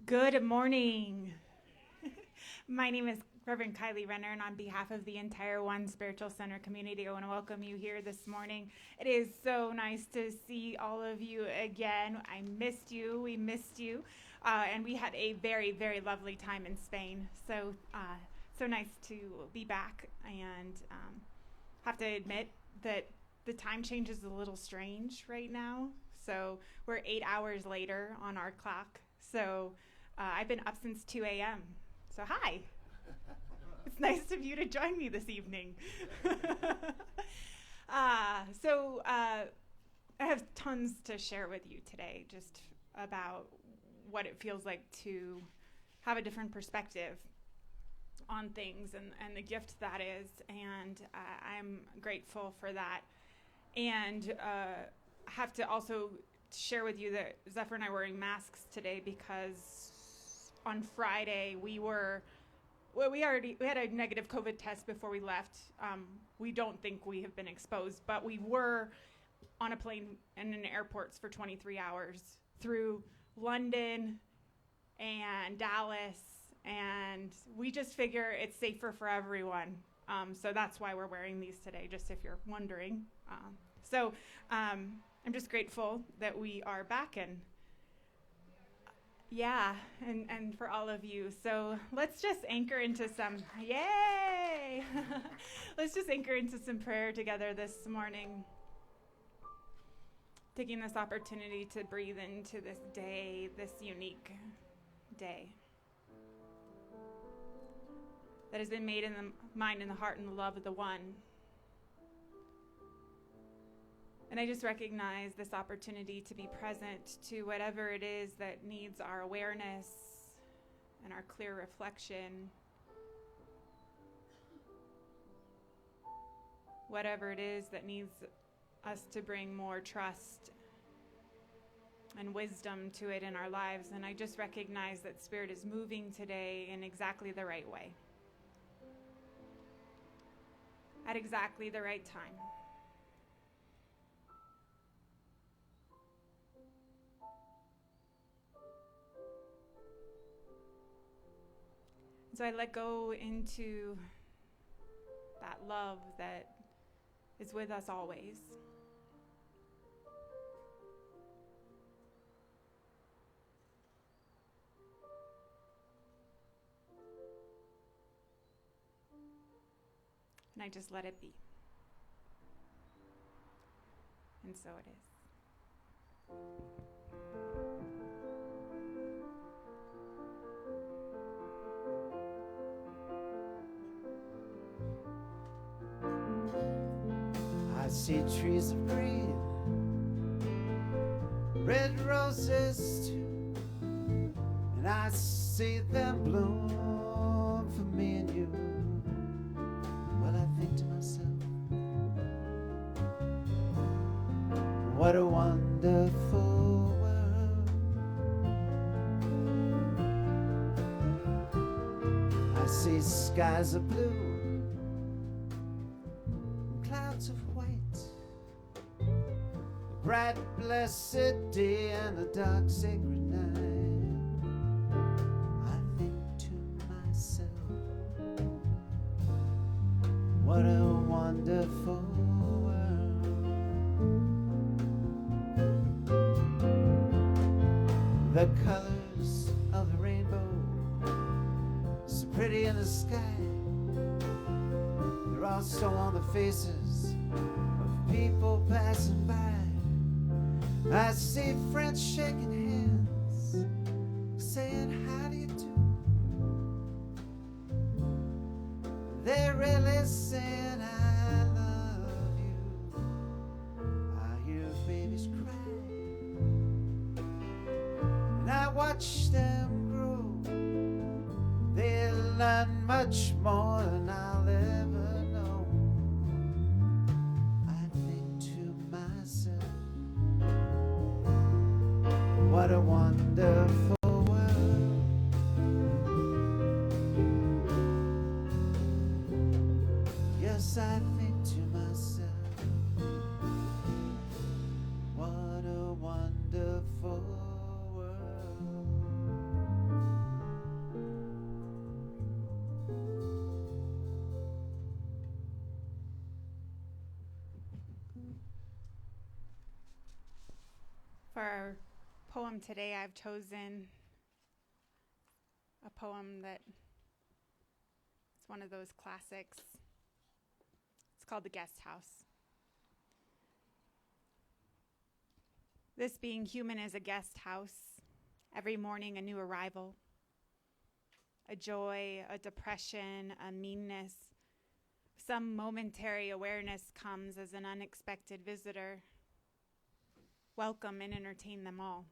Good morning. My name is Reverend Kylie Renner, and on behalf of the entire One Spiritual Center community, I want to welcome you here this morning. It is so nice to see all of you again. I missed you. We missed you. And we had a very, very lovely time in Spain. So nice to be back, and have to admit that the time change is a little strange right now. So we're 8 hours later on our clock. So I've been up since 2 a.m. So hi. It's nice of you to join me this evening. I have tons to share with you today, just about what it feels like to have a different perspective on things and the gift that is. And I'm grateful for that. And I have to also share with you that Zephyr and I were wearing masks today because on Friday we had a negative COVID test before we left. We don't think we have been exposed, but we were on a plane and in airports for 23 hours through London and Dallas, and we just figure it's safer for everyone. So that's why we're wearing these today, just if you're wondering. I'm just grateful that we are back, and for all of you. So let's just anchor into some, yay! Let's just anchor into some prayer together this morning. Taking this opportunity to breathe into this day, this unique day that has been made in the mind and the heart and the love of the One. And I just recognize this opportunity to be present to whatever it is that needs our awareness and our clear reflection. Whatever it is that needs us to bring more trust and wisdom to it in our lives. And I just recognize that Spirit is moving today in exactly the right way, at exactly the right time. So I let go into that love that is with us always. And I just let it be. And so it is. I see trees of green, red roses too, and I see them bloom for me and you. Well, I think to myself, what a wonderful world. I see skies of blue, clouds of white, a bright blessed day and a dark sacred night. I think to myself, what a wonderful world. The colors of the rainbow, so pretty in the sky, they're also on the faces of people passing by. I see friends shaking hands, saying how do you do. They're really saying I love you. I hear babies cry, and I watch them grow. They learn much more than I'll ever know. I think to myself, what a wonderful world. Yes, I think to myself, what a wonderful world. For our poem today, I've chosen a poem that is one of those classics. It's called The Guest House. This being human is a guest house, every morning a new arrival, a joy, a depression, a meanness. Some momentary awareness comes as an unexpected visitor. Welcome and entertain them all.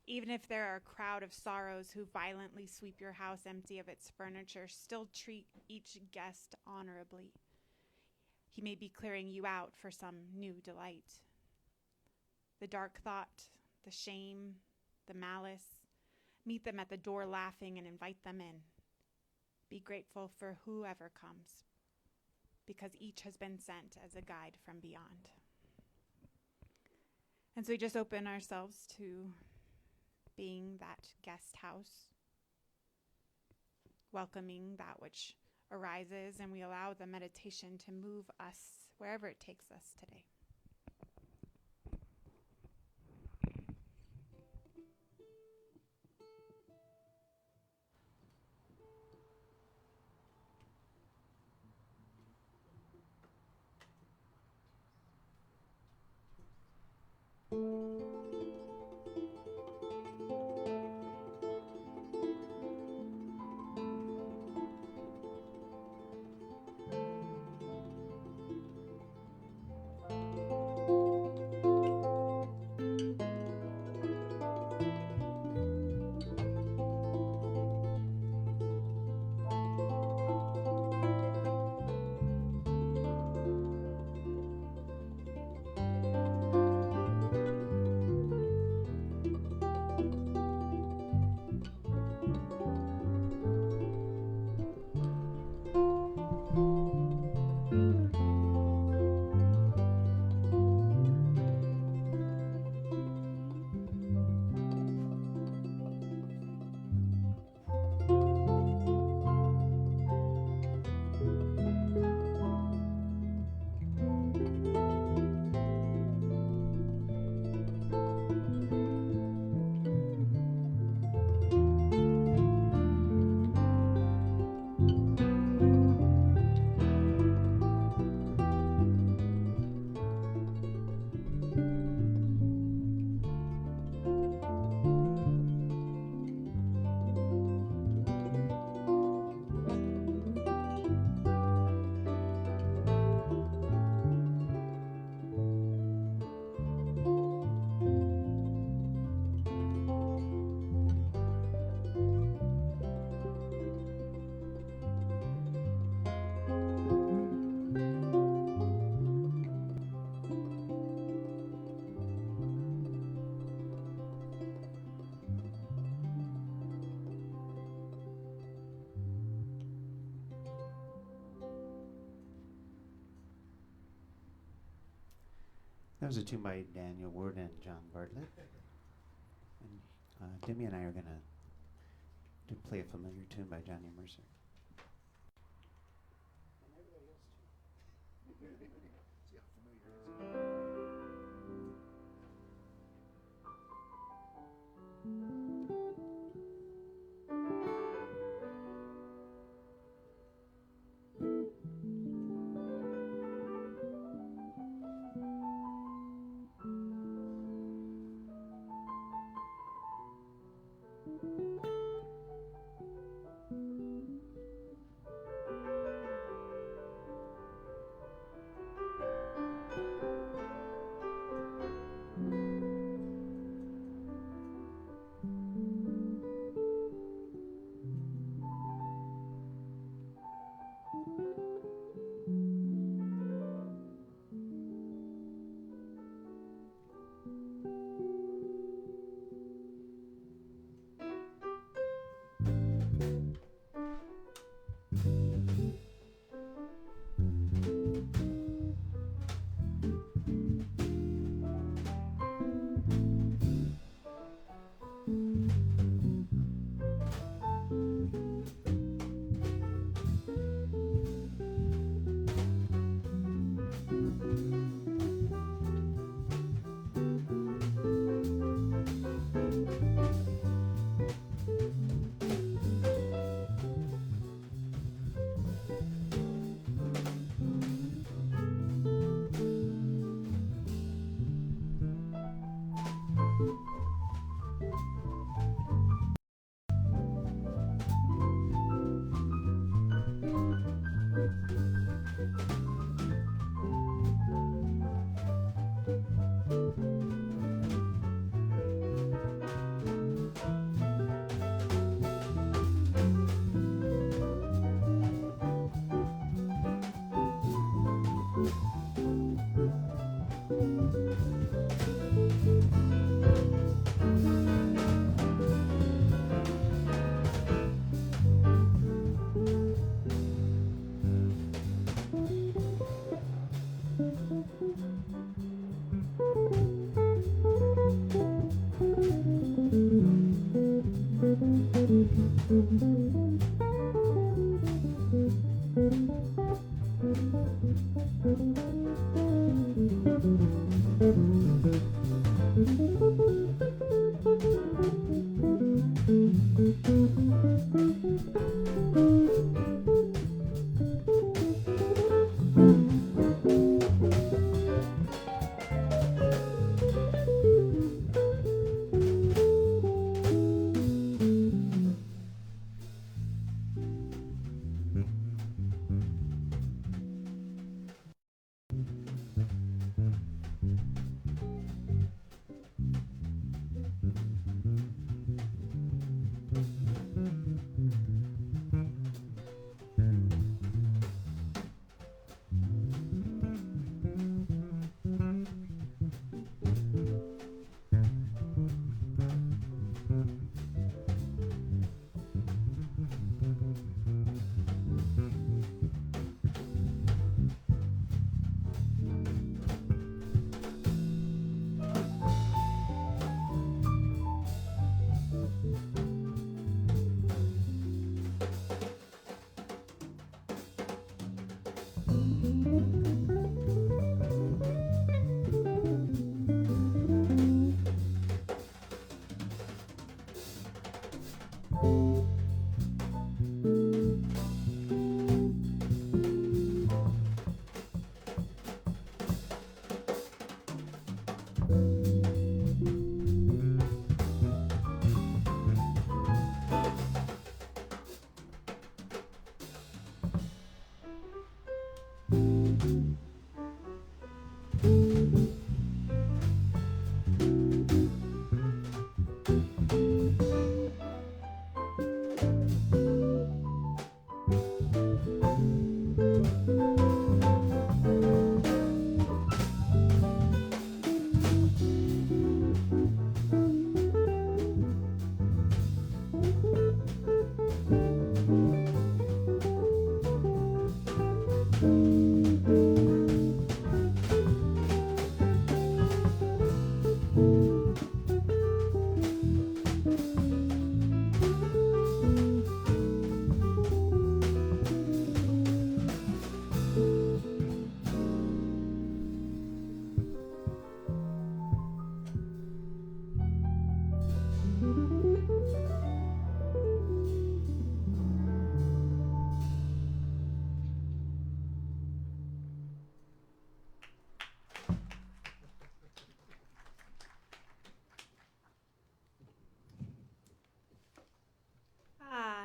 Even if there are a crowd of sorrows who violently sweep your house empty of its furniture, still treat each guest honorably. He may be clearing you out for some new delight. The dark thought, the shame, the malice, meet them at the door laughing and invite them in. Be grateful for whoever comes, because each has been sent as a guide from beyond. And so we just open ourselves to being that guest house, welcoming that which arises, and we allow the meditation to move us wherever it takes us today. That was a tune by Daniel Ward and John Bartlett. And Demi and I are going to play a familiar tune by Johnny Mercer. And everybody else too. See how familiar it is.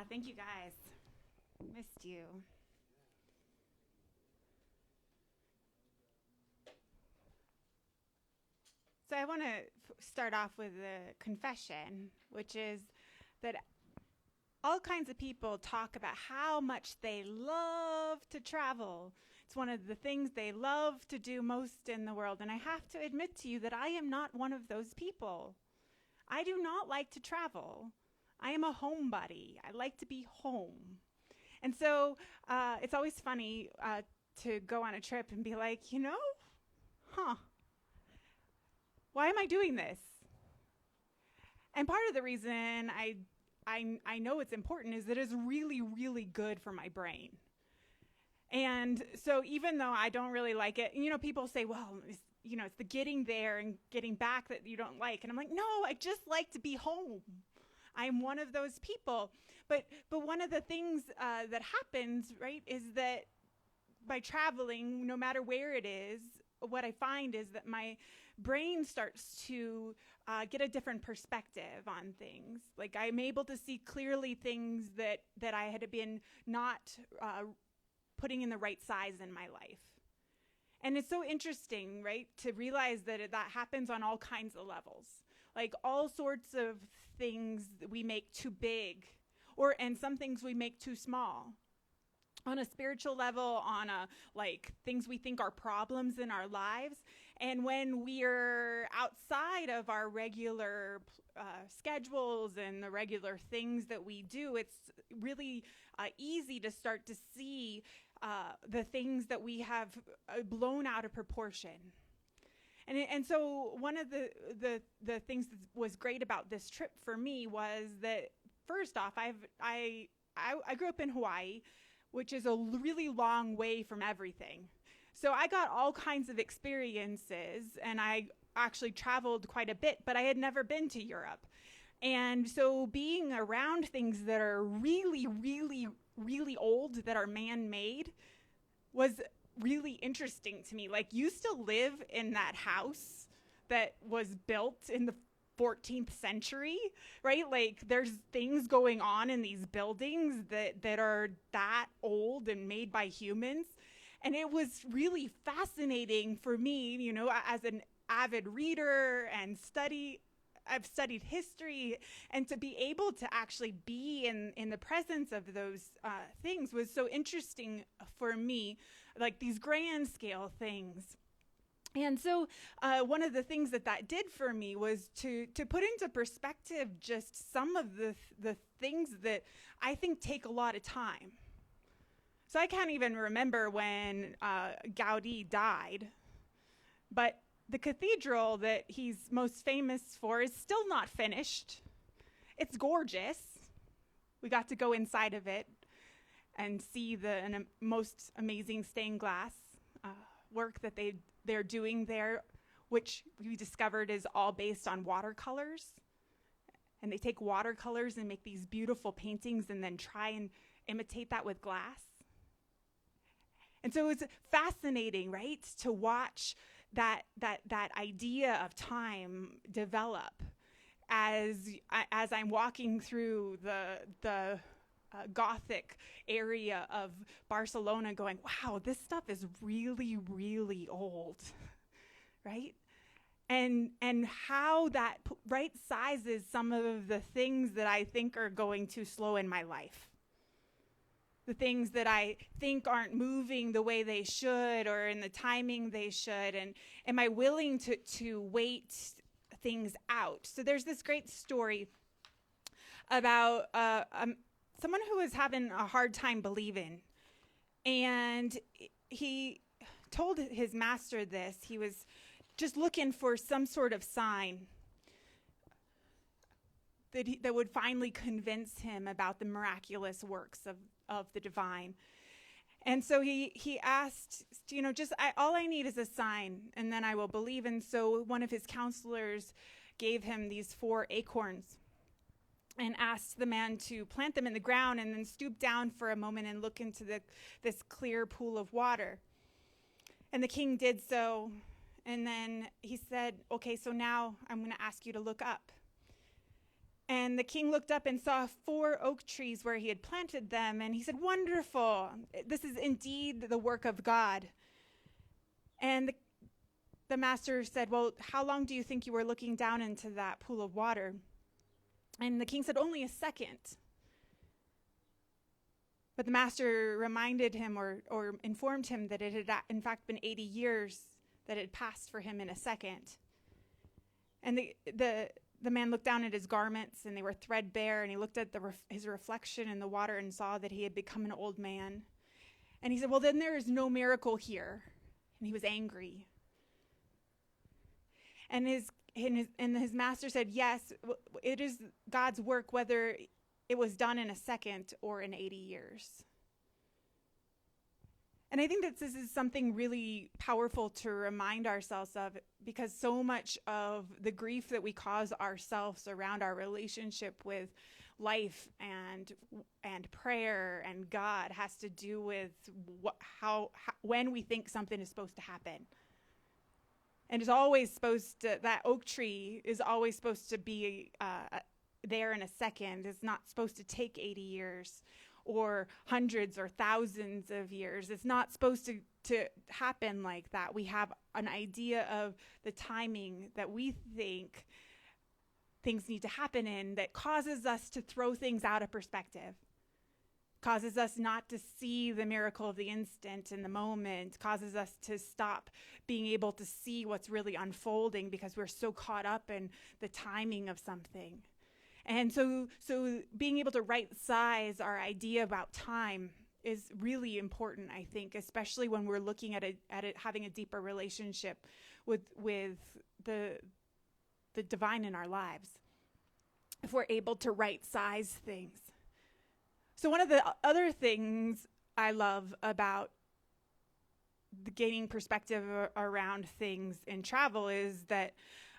Thank you guys. Missed you. So I want to start off with a confession, which is that all kinds of people talk about how much they love to travel. It's one of the things they love to do most in the world. And I have to admit to you that I am not one of those people. I do not like to travel. I am a homebody. I like to be home. And so it's always funny to go on a trip and be like, why am I doing this? And part of the reason I know it's important is that it's really, really good for my brain. And so even though I don't really like it, people say, well, it's the getting there and getting back that you don't like. And I'm like, no, I just like to be home. I'm one of those people. But one of the things that happens, right, is that by traveling, no matter where it is, what I find is that my brain starts to get a different perspective on things. Like I'm able to see clearly things that I had been not putting in the right size in my life. And it's so interesting, right, to realize that that happens on all kinds of levels. Like all sorts of things that we make too big, and some things we make too small. On a spiritual level, on things we think are problems in our lives. And when we're outside of our regular schedules and the regular things that we do, it's really easy to start to see the things that we have blown out of proportion. And so one of the things that was great about this trip for me was that, first off, I grew up in Hawaii, which is a really long way from everything. So I got all kinds of experiences, and I actually traveled quite a bit, but I had never been to Europe. And so being around things that are really, really, really old, that are man-made, was really interesting to me. Like, you still live in that house that was built in the 14th century, right? Like, there's things going on in these buildings that are that old and made by humans. And it was really fascinating for me, you know, as an avid reader and I've studied history, and to be able to actually be in the presence of those things was so interesting for me, like these grand scale things. And so one of the things that did for me was to put into perspective just some of the things that I think take a lot of time. So I can't even remember when Gaudi died, but the cathedral that he's most famous for is still not finished. It's gorgeous. We got to go inside of it and see the most amazing stained glass work that they're doing there, which we discovered is all based on watercolors. And they take watercolors and make these beautiful paintings and then try and imitate that with glass. And so it's fascinating, right, to watch that idea of time develop as I'm walking through the Gothic area of Barcelona, going, wow, this stuff is really, really old, right? And how that right sizes some of the things that I think are going too slow in my life. The things that I think aren't moving the way they should or in the timing they should. And am I willing to wait things out? So there's this great story about someone who was having a hard time believing. And he told his master this. He was just looking for some sort of sign that would finally convince him about the miraculous works of the divine. And so he asked, you know, all I need is a sign, and then I will believe. And so one of his counselors gave him these 4 acorns and asked the man to plant them in the ground and then stoop down for a moment and look into this clear pool of water. And the king did so, and then he said, okay, so now I'm going to ask you to look up. And the king looked up and saw 4 oak trees where he had planted them, and he said, wonderful, this is indeed the work of God. And the master said, well, how long do you think you were looking down into that pool of water? And the king said, only a second. But the master reminded him or informed him that it had in fact been 80 years that had passed for him in a second. And the man looked down at his garments, and they were threadbare, and he looked at his reflection in the water and saw that he had become an old man. And he said, well, then there is no miracle here. And he was angry. And his master said, yes, it is God's work, whether it was done in a second or in 80 years. And I think that this is something really powerful to remind ourselves of, because so much of the grief that we cause ourselves around our relationship with life and prayer and God has to do with when we think something is supposed to happen. And it's always that oak tree is always supposed to be there in a second. It's not supposed to take 80 years or hundreds or thousands of years. It's not supposed to happen like that. We have an idea of the timing that we think things need to happen in that causes us to throw things out of perspective, causes us not to see the miracle of the instant in the moment, causes us to stop being able to see what's really unfolding because we're so caught up in the timing of something. And so being able to right size our idea about time is really important, I think, especially when we're looking at it having a deeper relationship with the divine in our lives. If we're able to right size things. So one of the other things I love about the gaining perspective around things in travel is that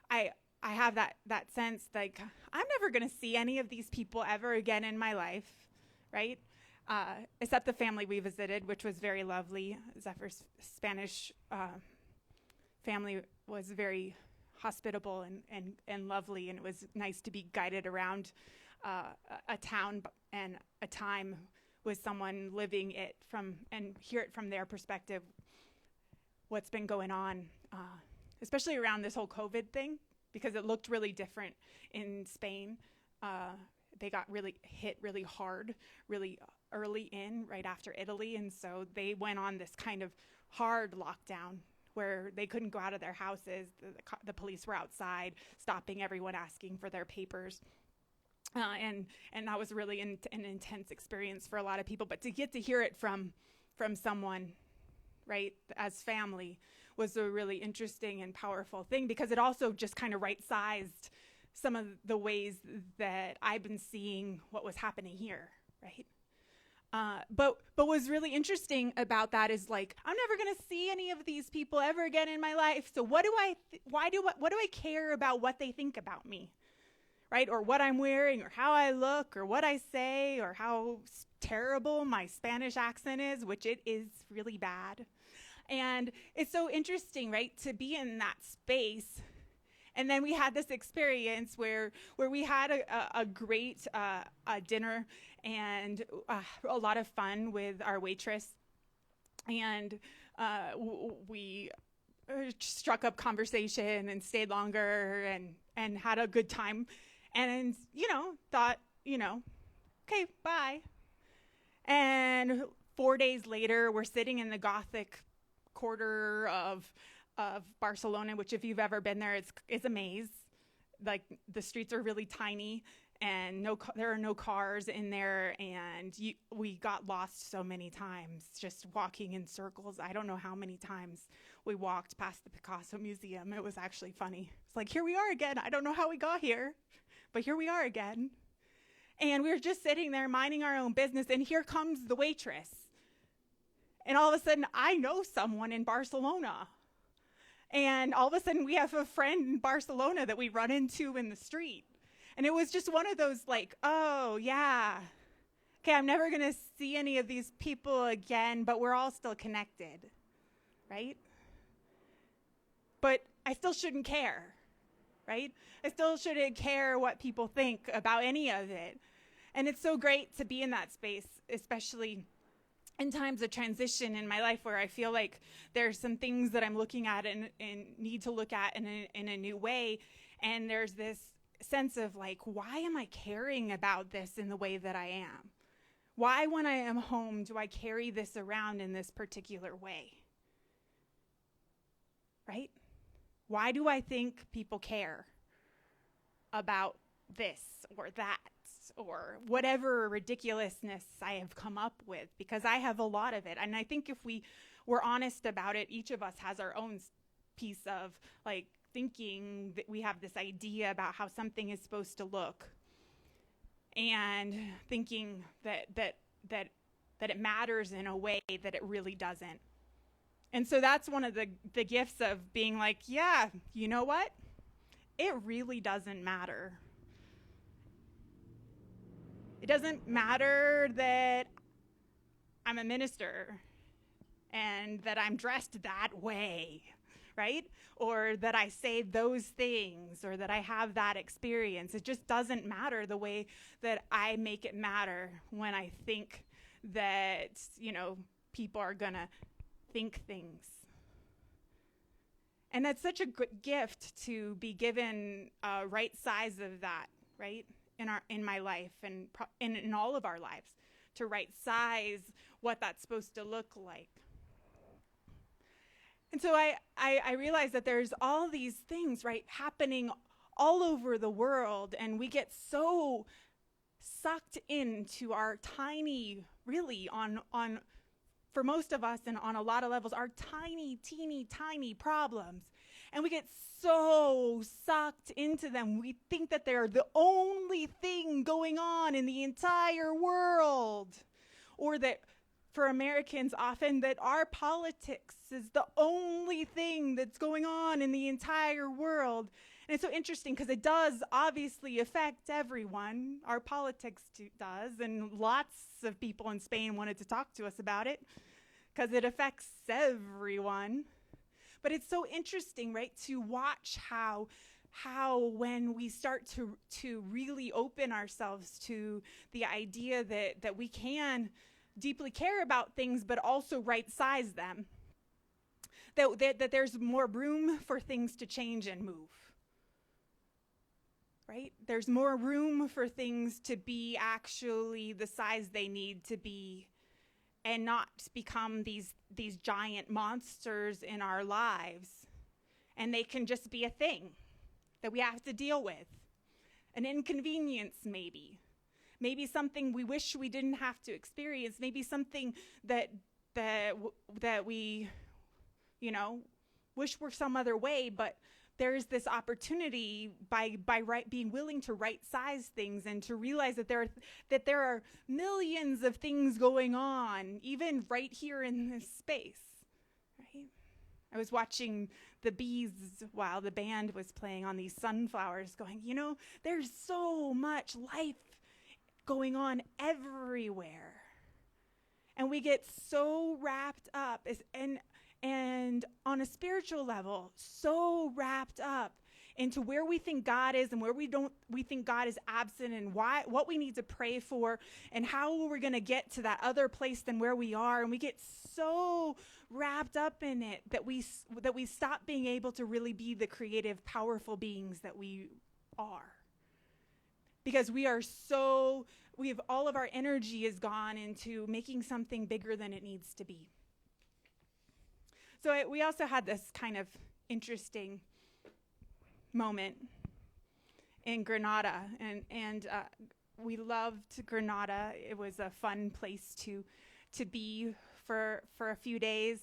I have that sense like I'm never going to see any of these people ever again in my life, right? Except the family we visited, which was very lovely. Zephyr's Spanish family was very hospitable and lovely, and it was nice to be guided around a town and a time with someone living it and hear it from their perspective, what's been going on, especially around this whole COVID thing, because it looked really different in Spain. They got hit really hard, really early right after Italy, and so they went on this kind of hard lockdown where they couldn't go out of their houses. The police were outside, stopping everyone, asking for their papers. And that was really an intense experience for a lot of people. But to get to hear it from someone, right, as family, was a really interesting and powerful thing, because it also just kind of right-sized some of the ways that I've been seeing what was happening here, right? But what was really interesting about that is like, I'm never going to see any of these people ever again in my life. So what do I care about what they think about me, right? Or what I'm wearing, or how I look, or what I say, or how terrible my Spanish accent is, which it is really bad. And it's so interesting, right, to be in that space. And then we had this experience where we had a great dinner and a lot of fun with our waitress. And we struck up conversation and stayed longer and had a good time. And, thought, okay, bye. And 4 days later, we're sitting in the Gothic quarter of Barcelona, which if you've ever been there, it's a maze. Like, the streets are really tiny, and there are no cars in there, and we got lost so many times just walking in circles. I don't know how many times we walked past the Picasso Museum. It was actually funny. It's like, here we are again. I don't know how we got here, but here we are again. And we were just sitting there minding our own business, and here comes the waitress. And all of a sudden, I know someone in Barcelona. And all of a sudden, we have a friend in Barcelona that we run into in the street. And it was just one of those like, oh, yeah. Okay, I'm never going to see any of these people again, but we're all still connected, right? But I still shouldn't care, right? I still shouldn't care what people think about any of it. And it's so great to be in that space, especially in times of transition in my life where I feel like there's some things that I'm looking at and need to look at in a new way. And there's this sense of like, why am I caring about this in the way that I am? Why, when I am home, do I carry this around in this particular way? Right? Why do I think people care about this or that, or whatever ridiculousness I have come up with? Because I have a lot of it. And I think if we were honest about it, each of us has our own piece of like thinking that we have this idea about how something is supposed to look, and thinking that it matters in a way that it really doesn't. And so that's one of the gifts of being like, yeah, you know what? It really doesn't matter. It doesn't matter that I'm a minister and that I'm dressed that way, right? Or that I say those things, or that I have that experience. It just doesn't matter the way that I make it matter when I think that, people are gonna think things. And that's such a good gift to be given a right size of that, right? In my life and in all of our lives, to right size what that's supposed to look like. And so I realize that there's all these things, right, happening all over the world, and we get so sucked into our tiny, really on for most of us and on a lot of levels, our tiny, teeny, tiny problems. And we get so sucked into them. We think that they're the only thing going on in the entire world. Or that for Americans often that our politics is the only thing that's going on in the entire world. And it's so interesting because it does obviously affect everyone. Our politics does, and lots of people in Spain wanted to talk to us about it because it affects everyone. But it's so interesting, right, to watch how when we start to really open ourselves to the idea that we can deeply care about things but also right size them, that there's more room for things to change and move, right? There's more room for things to be actually the size they need to be and not become these giant monsters in our lives. And they can just be a thing that we have to deal with, an inconvenience maybe something we wish we didn't have to experience, maybe something that we, wish were some other way, but there's this opportunity by being willing to right size things and to realize that there are millions of things going on, even right here in this space, right? I was watching the bees while the band was playing on these sunflowers going, there's so much life going on everywhere. And we get so wrapped up and on a spiritual level, so wrapped up into where we think God is and where we think God is absent, and what we need to pray for and how we're going to get to that other place than where we are. And we get so wrapped up in it that we stop being able to really be the creative, powerful beings that we are. Because all of our energy is gone into making something bigger than it needs to be. So we also had this kind of interesting moment in Granada, and we loved Granada. It was a fun place to be for a few days.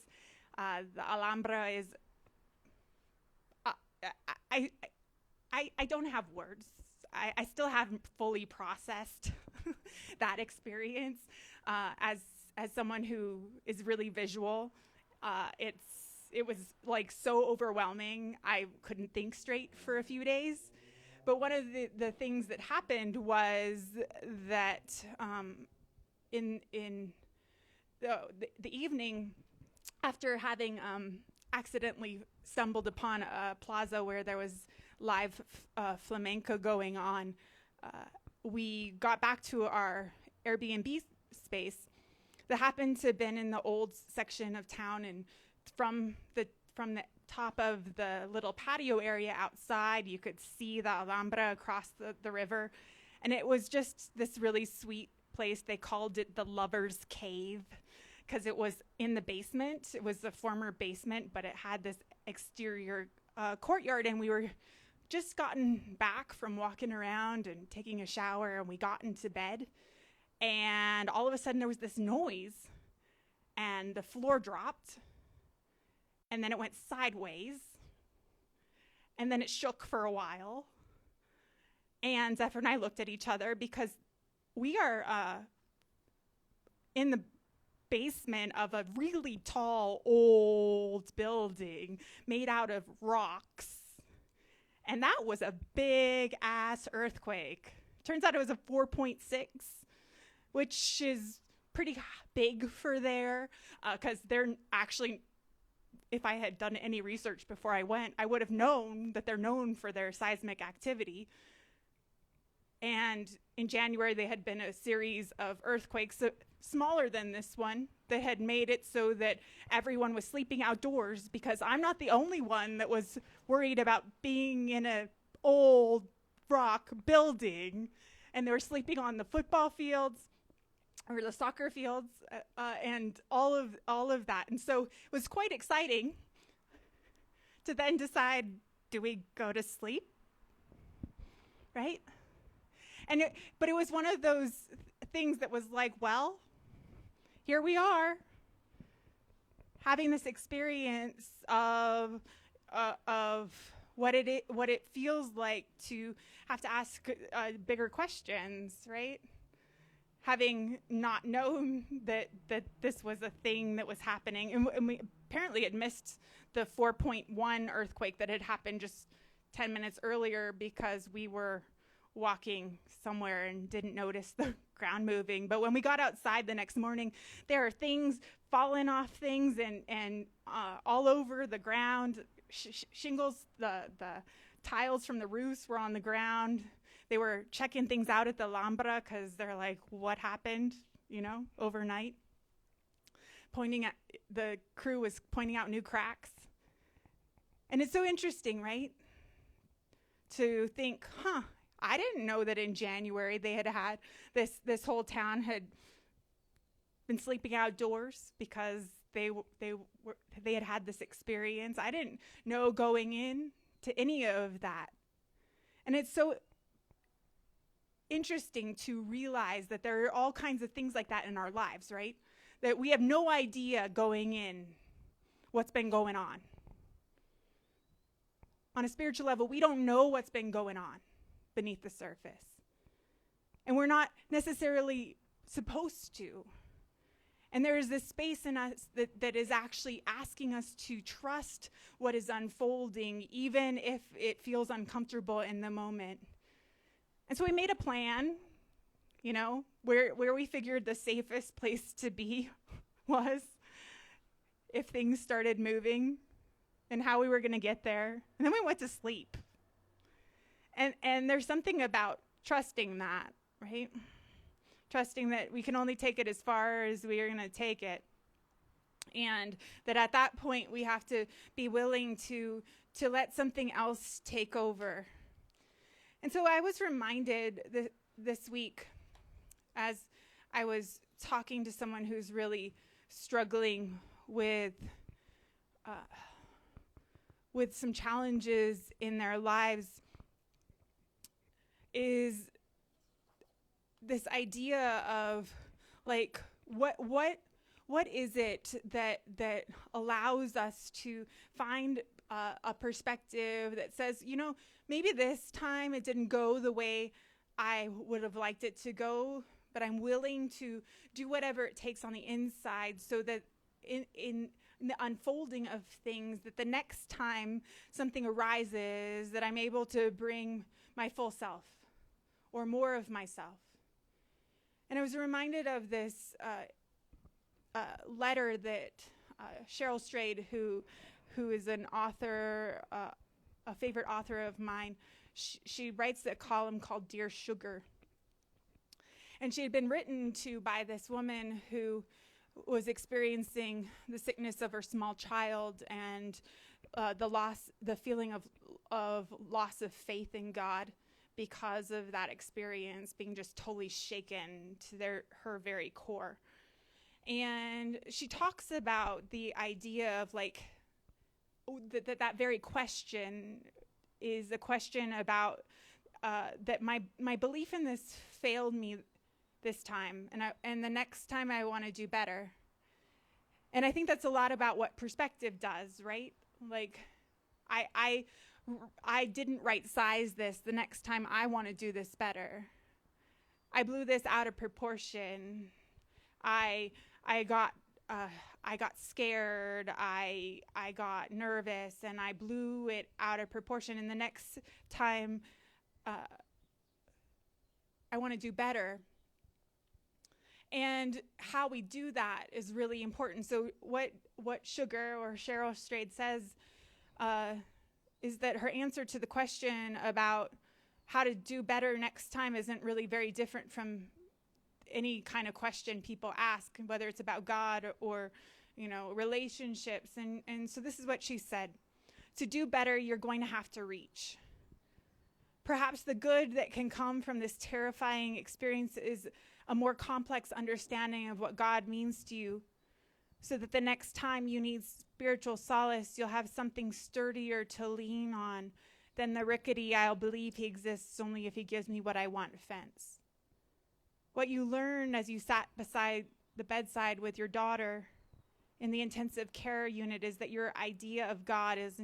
The Alhambra is I don't have words. I still haven't fully processed that experience as someone who is really visual. It was like so overwhelming. I couldn't think straight for a few days. But one of the things that happened was that in the evening, after having accidentally stumbled upon a plaza where there was live flamenco going on, we got back to our Airbnb space that happened to have been in the old section of town, and from the top of the little patio area outside, you could see the Alhambra across the river, and it was just this really sweet place. They called it the Lover's Cave because it was in the basement. It was the former basement, but it had this exterior courtyard, and we were just gotten back from walking around and taking a shower, and we got into bed, and all of a sudden there was this noise, and the floor dropped, and then it went sideways, and then it shook for a while, and Zephyr and I looked at each other because we are in the basement of a really tall old building made out of rocks. And that was a big ass earthquake. Turns out it was a 4.6, which is pretty big for there, because they're actually, if I had done any research before I went, I would have known that they're known for their seismic activity. And in January, there had been a series of earthquakes smaller than this one that had made it so that everyone was sleeping outdoors, because I'm not the only one that was worried about being in an old rock building, and they were sleeping on the football fields or the soccer fields and all of that. And so it was quite exciting to then decide, do we go to sleep? Right? But it was one of those things that was like, well, here we are, having this experience of what it feels like to have to ask bigger questions, right? having not known that this was a thing that was happening. And we apparently had missed the 4.1 earthquake that had happened just 10 minutes earlier because we were walking somewhere and didn't notice the ground moving. But when we got outside the next morning, there are things falling off things and all over the ground. Shingles, the tiles from the roofs were on the ground. They were checking things out at the Alhambra because they're like, what happened, overnight? The crew was pointing out new cracks. And it's so interesting, right? To think, I didn't know that in January they had this whole town had been sleeping outdoors because they had this experience. I didn't know going in to any of that. And it's so interesting to realize that there are all kinds of things like that in our lives, right? That we have no idea going in what's been going on. On a spiritual level, we don't know what's been going on beneath the surface. And we're not necessarily supposed to. And there is this space in us that is actually asking us to trust what is unfolding, even if it feels uncomfortable in the moment. And so we made a plan, where we figured the safest place to be was if things started moving and how we were going to get there. And then we went to sleep. And there's something about trusting that, right? Trusting that we can only take it as far as we are going to take it. And that at that point, we have to be willing to let something else take over. And so I was reminded this week as I was talking to someone who's really struggling with some challenges in their lives, is this idea of like what is it that allows us to find a perspective that says, maybe this time it didn't go the way I would have liked it to go, but I'm willing to do whatever it takes on the inside so that in the unfolding of things, that the next time something arises, that I'm able to bring my full self or more of myself. And I was reminded of this letter that Cheryl Strayed, who is an author, a favorite author of mine, she writes a column called Dear Sugar. And she had been written to by this woman who was experiencing the sickness of her small child and the feeling of loss of faith in God because of that experience, being just totally shaken to her very core. And she talks about the idea of that very question is a question about that my belief in this failed me this time, and the next time I want to do better. And I think that's a lot about what perspective does, right? Like, I didn't right size this. The next time I want to do this better. I blew this out of proportion. I got scared. I got nervous, and I blew it out of proportion. And the next time, I want to do better. And how we do that is really important. So what Sugar or Cheryl Strayed says is that her answer to the question about how to do better next time isn't really very different from any kind of question people ask, whether it's about God or relationships. And so this is what she said. To do better, you're going to have to reach. Perhaps the good that can come from this terrifying experience is a more complex understanding of what God means to you, so that the next time you need spiritual solace, you'll have something sturdier to lean on than the rickety "I'll believe he exists only if he gives me what I want" fence. What you learn as you sat beside the bedside with your daughter in the intensive care unit is that your idea of God is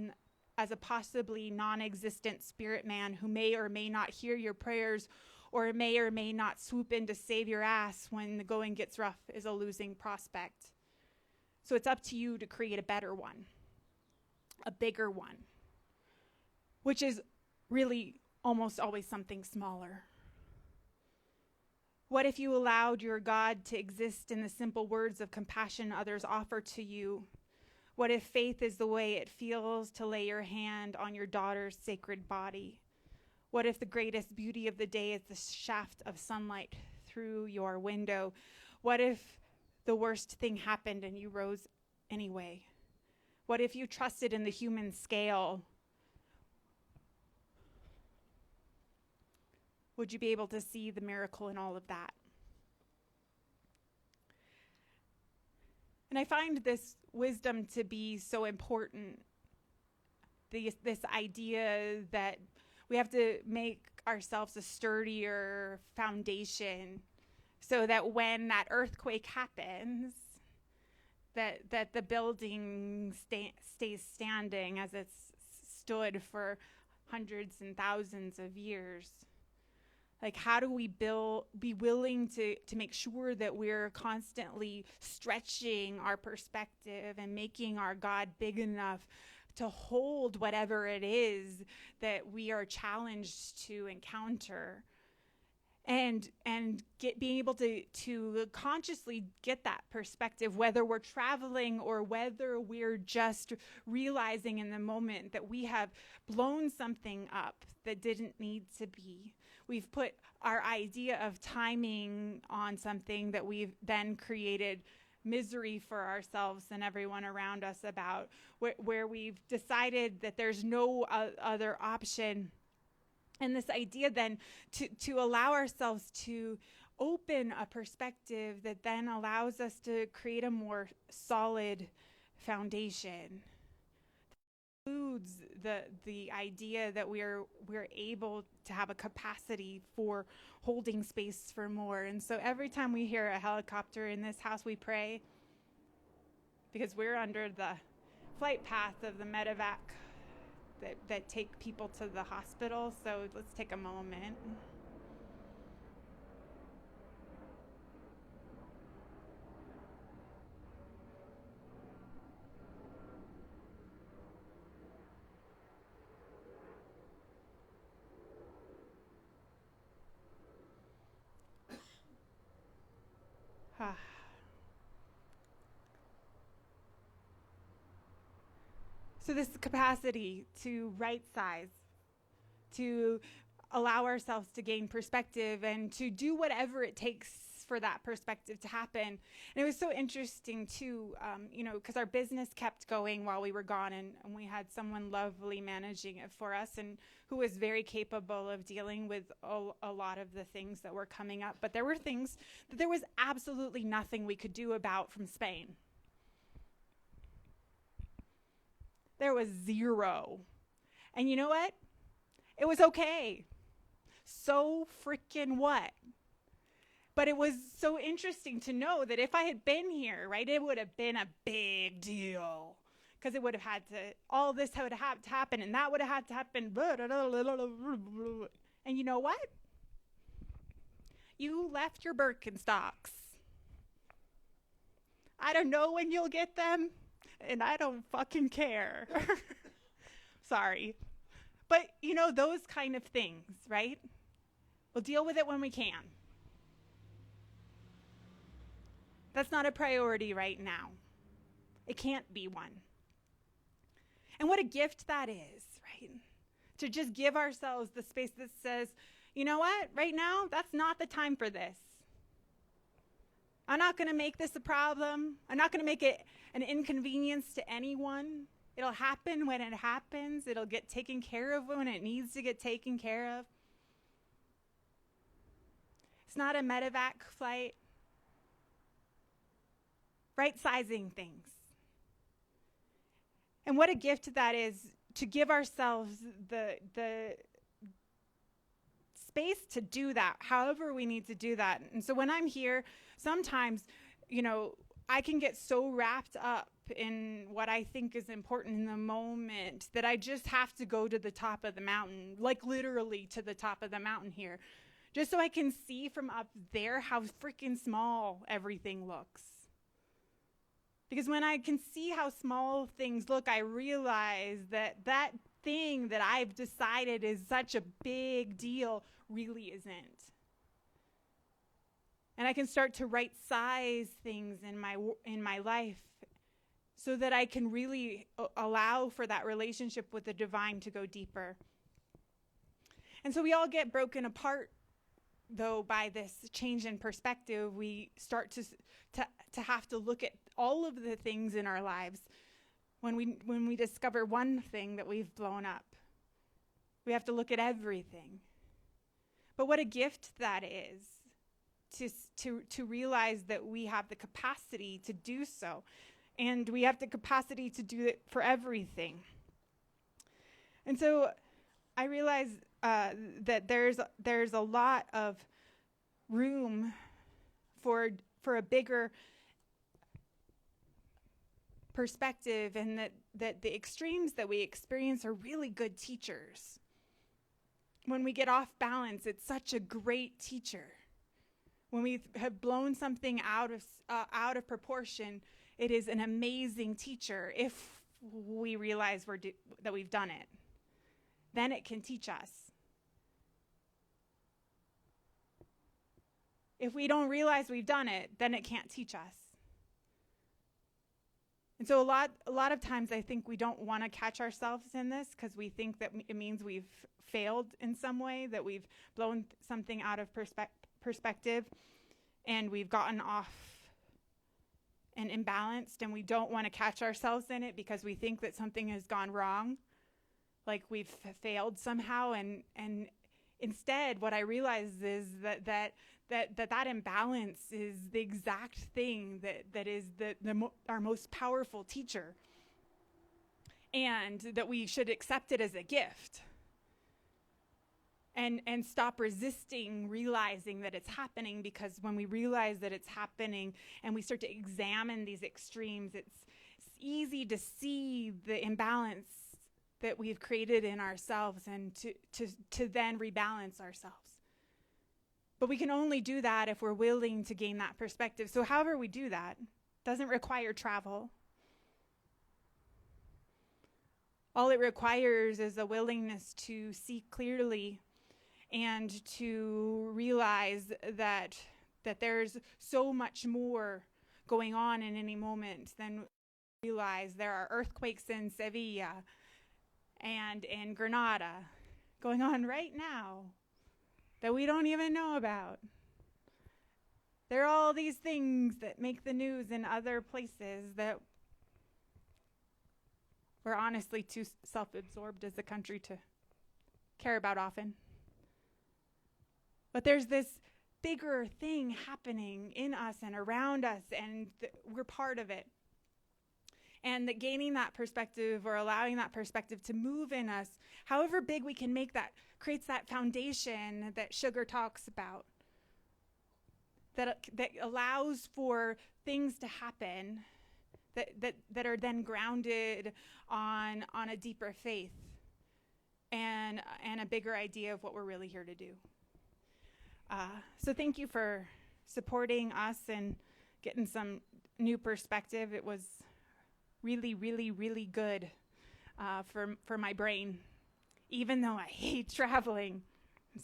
as a possibly non-existent spirit man who may or may not hear your prayers or may not swoop in to save your ass when the going gets rough is a losing prospect. So it's up to you to create a better one, a bigger one, which is really almost always something smaller. What if you allowed your God to exist in the simple words of compassion others offer to you? What if faith is the way it feels to lay your hand on your daughter's sacred body? What if the greatest beauty of the day is the shaft of sunlight through your window? What if the worst thing happened and you rose anyway? What if you trusted in the human scale? Would you be able to see the miracle in all of that? And I find this wisdom to be so important. This idea that we have to make ourselves a sturdier foundation so that when that earthquake happens, that the building stays standing as it's stood for hundreds and thousands of years. Like, how do we be willing to make sure that we're constantly stretching our perspective and making our God big enough to hold whatever it is that we are challenged to encounter, and being able to consciously get that perspective, whether we're traveling or whether we're just realizing in the moment that we have blown something up that didn't need to be. We've put our idea of timing on something that we've then created misery for ourselves and everyone around us about, where we've decided that there's no other option. And this idea then to allow ourselves to open a perspective that then allows us to create a more solid foundation. Includes the idea that we're able to have a capacity for holding space for more. And so every time we hear a helicopter in this house, we pray, because we're under the flight path of the medevac that take people to the hospital. So let's take a moment. So this capacity to right size, to allow ourselves to gain perspective and to do whatever it takes for that perspective to happen. And it was so interesting too, because our business kept going while we were gone, and we had someone lovely managing it for us and who was very capable of dealing with a lot of the things that were coming up. But there were things that there was absolutely nothing we could do about from Spain. There was zero. And you know what? It was okay. So freaking what? But it was so interesting to know that if I had been here, right, it would have been a big deal. Because it would have had to, all this would have had to happen, and that would have had to happen. And you know what? You left your Birkenstocks. I don't know when you'll get them, and I don't fucking care. Sorry. But, those kind of things, right? We'll deal with it when we can. That's not a priority right now. It can't be one. And what a gift that is, right? To just give ourselves the space that says, you know what? Right now, that's not the time for this. I'm not going to make this a problem. I'm not going to make it an inconvenience to anyone. It'll happen when it happens. It'll get taken care of when it needs to get taken care of. It's not a medevac flight. Right-sizing things. And what a gift that is to give ourselves the space to do that, however we need to do that. And so when I'm here, sometimes, I can get so wrapped up in what I think is important in the moment that I just have to go to the top of the mountain, like literally to the top of the mountain here, just so I can see from up there how freaking small everything looks. Because when I can see how small things look, I realize that that thing that I've decided is such a big deal really isn't. And I can start to right size things in my life so that I can really allow for that relationship with the divine to go deeper. And so we all get broken apart, though, by this change in perspective. We start to have to look at all of the things in our lives. When we discover one thing that we've blown up, we have to look at everything. But what a gift that is to realize that we have the capacity to do so, and we have the capacity to do it for everything. And so I realize that there's a lot of room for a bigger perspective, and that the extremes that we experience are really good teachers. When we get off balance, it's such a great teacher. When we have blown something out of proportion, it is an amazing teacher if we realize that we've done it. Then it can teach us. If we don't realize we've done it, then it can't teach us. And so a lot of times I think we don't want to catch ourselves in this because we think that it means we've failed in some way, that we've blown something out of perspective and we've gotten off and imbalanced, and we don't want to catch ourselves in it because we think that something has gone wrong, like we've failed somehow. And instead, what I realize is that imbalance is the exact thing that is our most powerful teacher, and that we should accept it as a gift and stop resisting realizing that it's happening. Because when we realize that it's happening and we start to examine these extremes, it's easy to see the imbalance that we've created in ourselves and to then rebalance ourselves. But we can only do that if we're willing to gain that perspective. So however we do that doesn't require travel. All it requires is a willingness to see clearly and to realize that there's so much more going on in any moment than we realize. There are earthquakes in Sevilla and in Granada going on right now that we don't even know about. There are all these things that make the news in other places that we're honestly too self-absorbed as a country to care about often. But there's this bigger thing happening in us and around us, and we're part of it. And that gaining that perspective, or allowing that perspective to move in us, however big we can make that, creates that foundation that Sugar talks about, that allows for things to happen that are then grounded on a deeper faith and a bigger idea of what we're really here to do. So thank you for supporting us and getting some new perspective. It was really, really, really good for my brain, even though I hate traveling.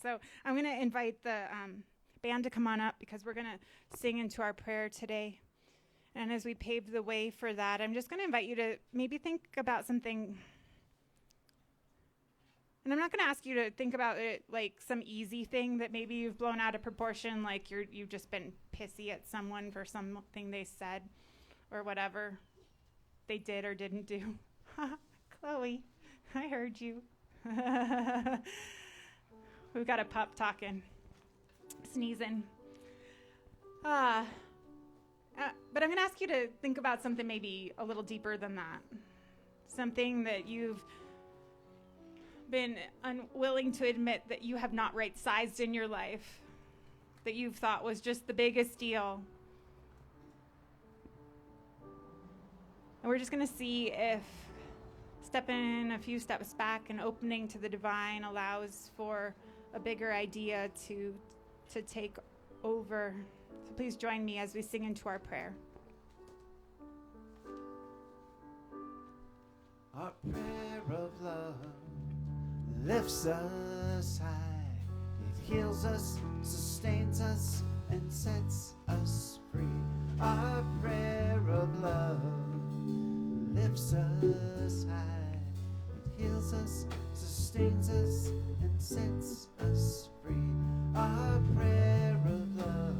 So I'm going to invite the band to come on up, because we're going to sing into our prayer today. And as we pave the way for that, I'm just going to invite you to maybe think about something. And I'm not going to ask you to think about it like some easy thing that maybe you've blown out of proportion, like you've just been pissy at someone for something they said or whatever they did or didn't do. Chloe, I heard you. We've got a pup talking, sneezing. But I'm going to ask you to think about something maybe a little deeper than that. Something that you've been unwilling to admit that you have not right-sized in your life, that you've thought was just the biggest deal. And we're just going to see if stepping a few steps back and opening to the divine allows for a bigger idea to to take over. So please join me as we sing into our prayer. Our prayer of love lifts us high. It heals us, sustains us, and sets us free. Our prayer of love lifts us high. It heals us, sustains us, and sets us free. Our prayer of love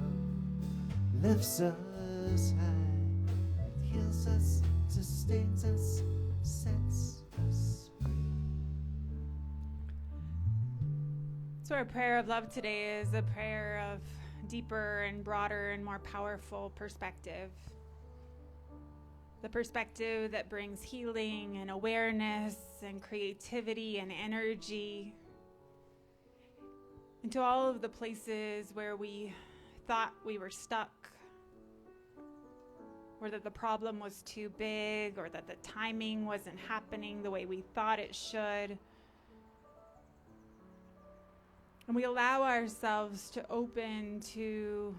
lifts us high. It heals us, sustains us, sets us free. So our prayer of love today is a prayer of deeper and broader and more powerful perspective. The perspective that brings healing and awareness and creativity and energy into all of the places where we thought we were stuck, or that the problem was too big, or that the timing wasn't happening the way we thought it should. And we allow ourselves to open to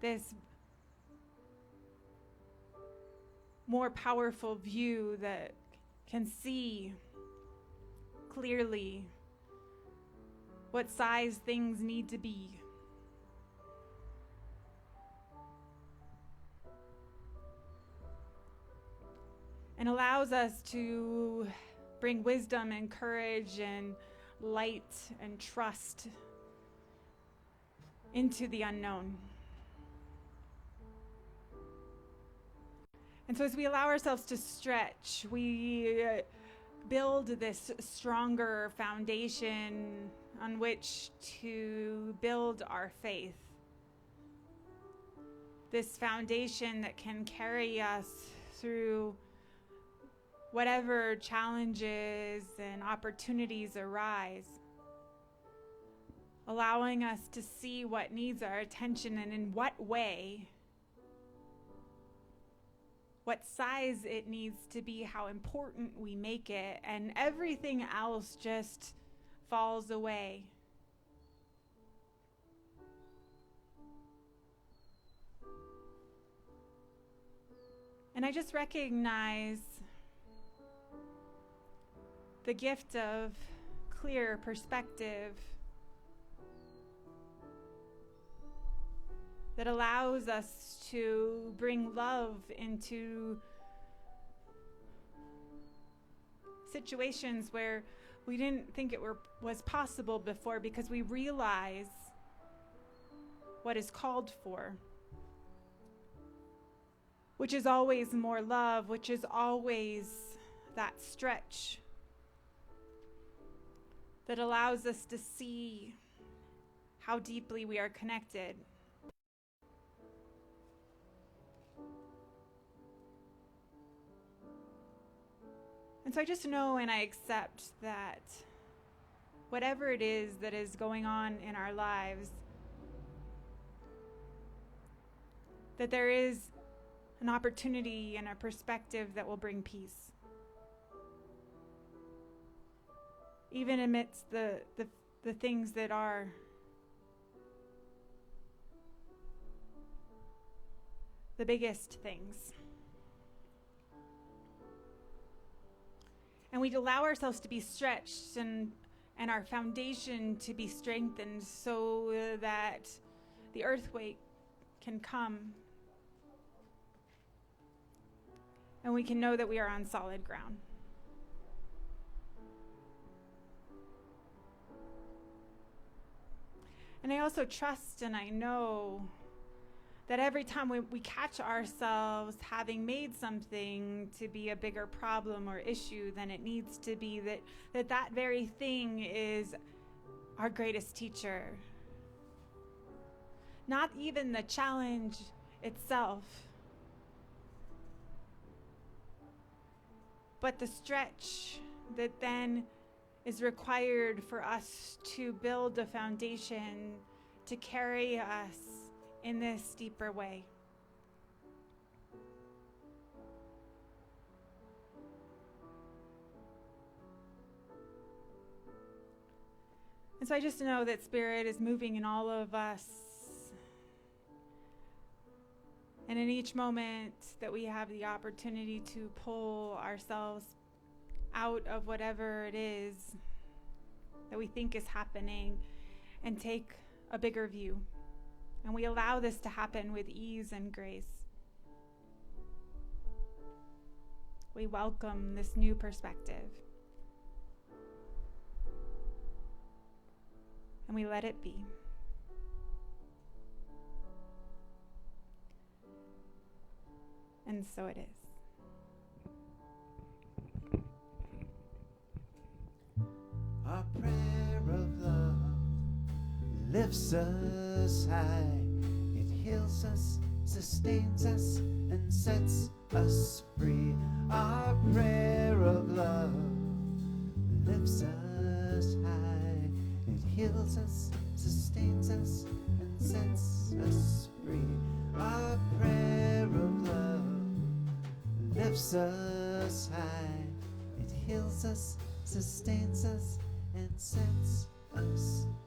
this more powerful view that can see clearly what size things need to be. And allows us to bring wisdom and courage and light and trust into the unknown. And so as we allow ourselves to stretch, we build this stronger foundation on which to build our faith. This foundation that can carry us through whatever challenges and opportunities arise, allowing us to see what needs our attention and in what way, what size it needs to be, how important we make it, and everything else just falls away. And I just recognize the gift of clear perspective that allows us to bring love into situations where we didn't think it was possible before, because we realize what is called for, which is always more love, which is always that stretch that allows us to see how deeply we are connected. And so I just know and I accept that whatever it is that is going on in our lives, that there is an opportunity and a perspective that will bring peace. Even amidst the things that are the biggest things. And we allow ourselves to be stretched and our foundation to be strengthened so that the earthquake can come and we can know that we are on solid ground. And I also trust and I know that every time we catch ourselves having made something to be a bigger problem or issue than it needs to be, that very thing is our greatest teacher. Not even the challenge itself, but the stretch that then is required for us to build a foundation to carry us in this deeper way. And so I just know that Spirit is moving in all of us. And in each moment that we have the opportunity to pull ourselves out of whatever it is that we think is happening and take a bigger view. And we allow this to happen with ease and grace. We welcome this new perspective. And we let it be. And so it is. Our prayer of love lifts us high. It heals us, sustains us, and sets us free. Our prayer of love lifts us high. It heals us, sustains us, and sets us free. Our prayer of love lifts us high. It heals us, sustains us, and sets us free.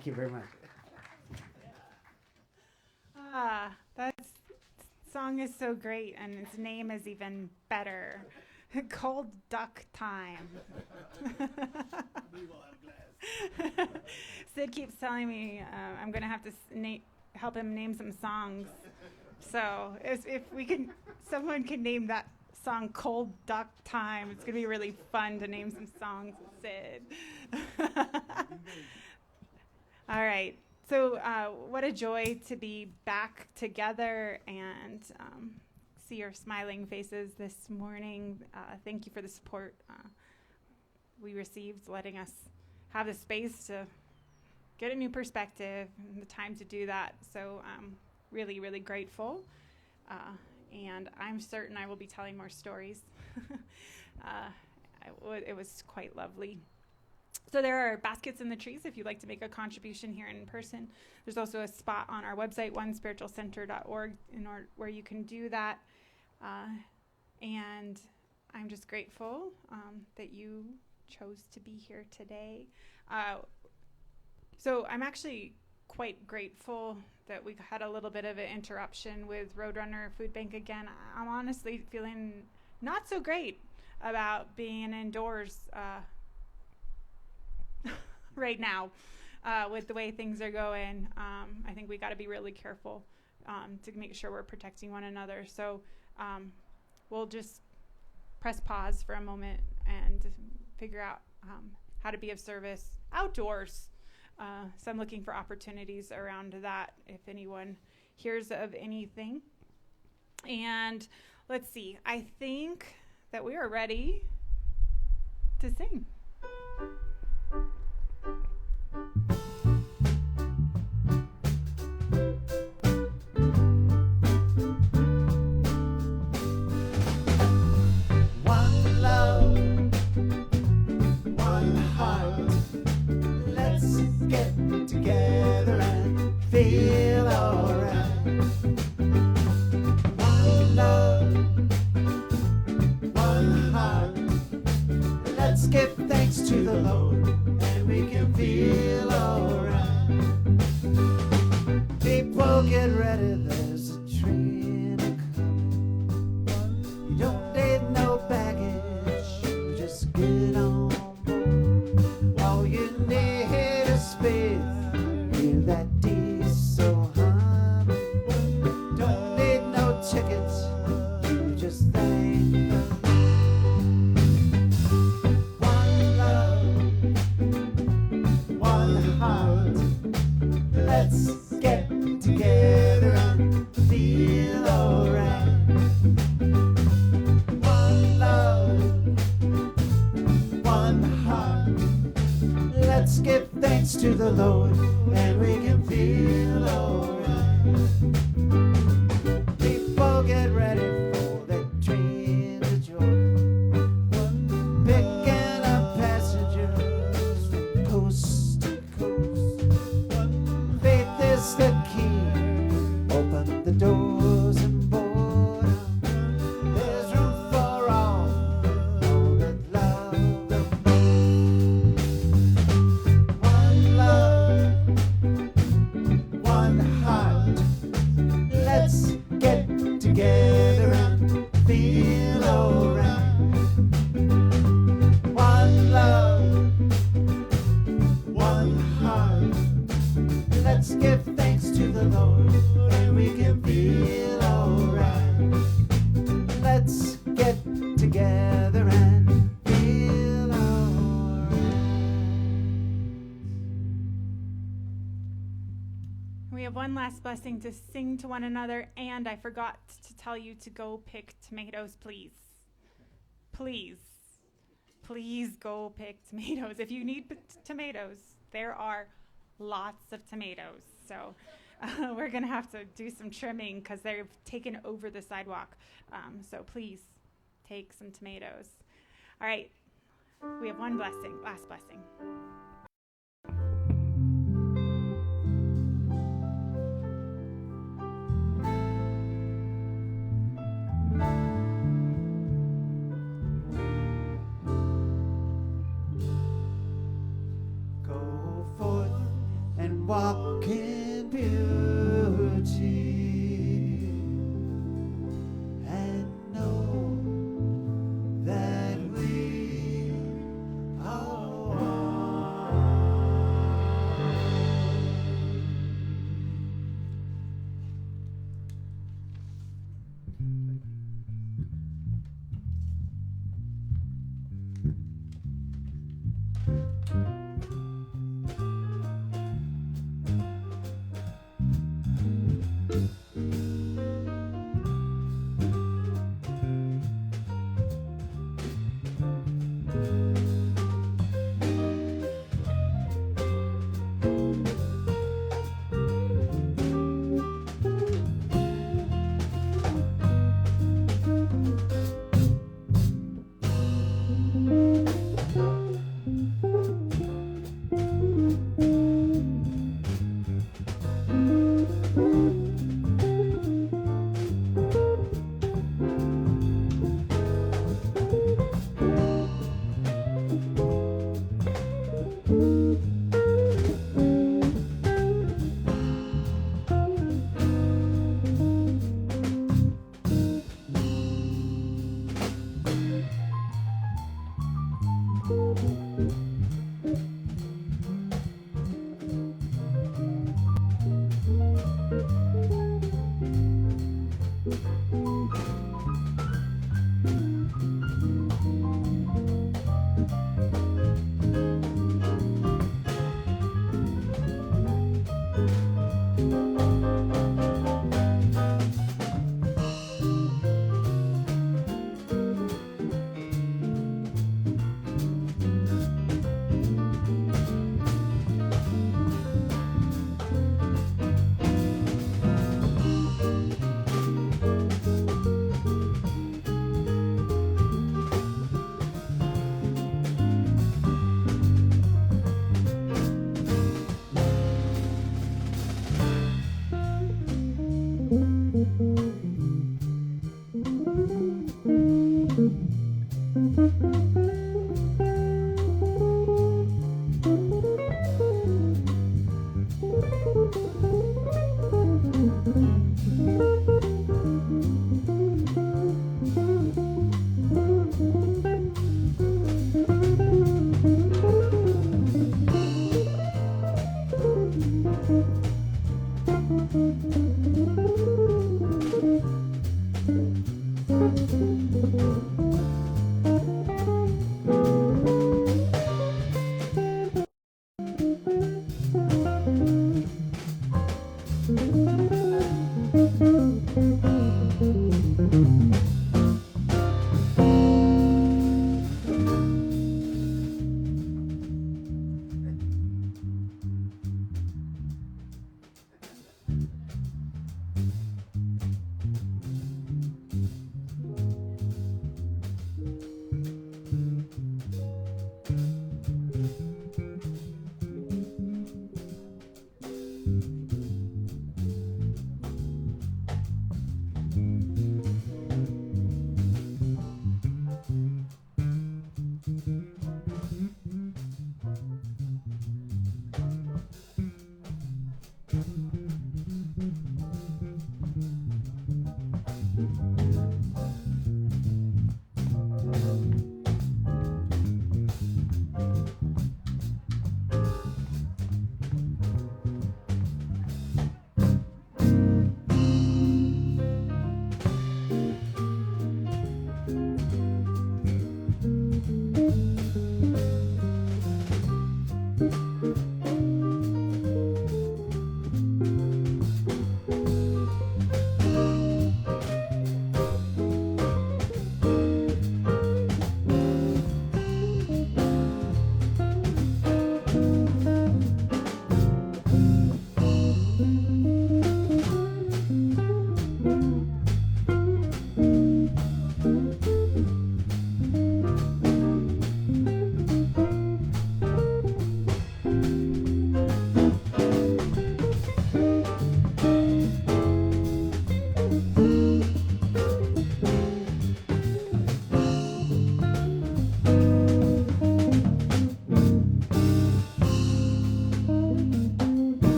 Thank you very much. That song is so great, and its name is even better. Cold Duck Time. Sid keeps telling me I'm going to have to help him name some songs. So if someone can name that song Cold Duck Time, it's going to be really fun to name some songs with Sid. All right. So what a joy to be back together and see your smiling faces this morning. Thank you for the support we received, letting us have the space to get a new perspective and the time to do that. So I'm really, really grateful. And I'm certain I will be telling more stories. It was quite lovely. So there are baskets in the trees if you'd like to make a contribution here in person. There's also a spot on our website, onespiritualcenter.org, where you can do that. And I'm just grateful that you chose to be here today. So I'm actually quite grateful that we had a little bit of an interruption with Roadrunner Food Bank again. I'm honestly feeling not so great about being indoors right now with the way things are going. I think we got to be really careful to make sure we're protecting one another. So we'll just press pause for a moment and figure out how to be of service outdoors. So I'm looking for opportunities around that if anyone hears of anything. And let's see, I think that we are ready to sing. One love, one heart. Let's get together and feel alright. One love, one heart. Let's give thanks to the Lord, and we can feel alright. People get ready, there's a train a-coming. You don't need no baggage, you just get on board. All you need is faith, hear that diesel hum. Don't need no tickets, you just thank the one love, one heart. Let's get together and feel alright. One love, one heart. Let's give thanks to the Lord, and we can feel alright. People get ready for the train to Jordan, picking up passengers from coast to coast. Faith is the key, open the doors and board 'em. There's room for all that love the one love, one heart. Let's get together and feel alright. One love, one heart. Let's give thanks to the Lord, and we can feel alright. Let's get together and feel alright. We have one last blessing to sing to one another, and I forgot to tell you to go pick tomatoes, please. Please. Please go pick tomatoes. If you need tomatoes, there are lots of tomatoes. So we're going to have to do some trimming because they've taken over the sidewalk. So please take some tomatoes. All right. We have one blessing, last blessing. Go forth and walk in beauty and know that we are one.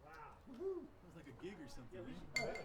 Wow. Woohoo. It was like a gig or something. Yeah,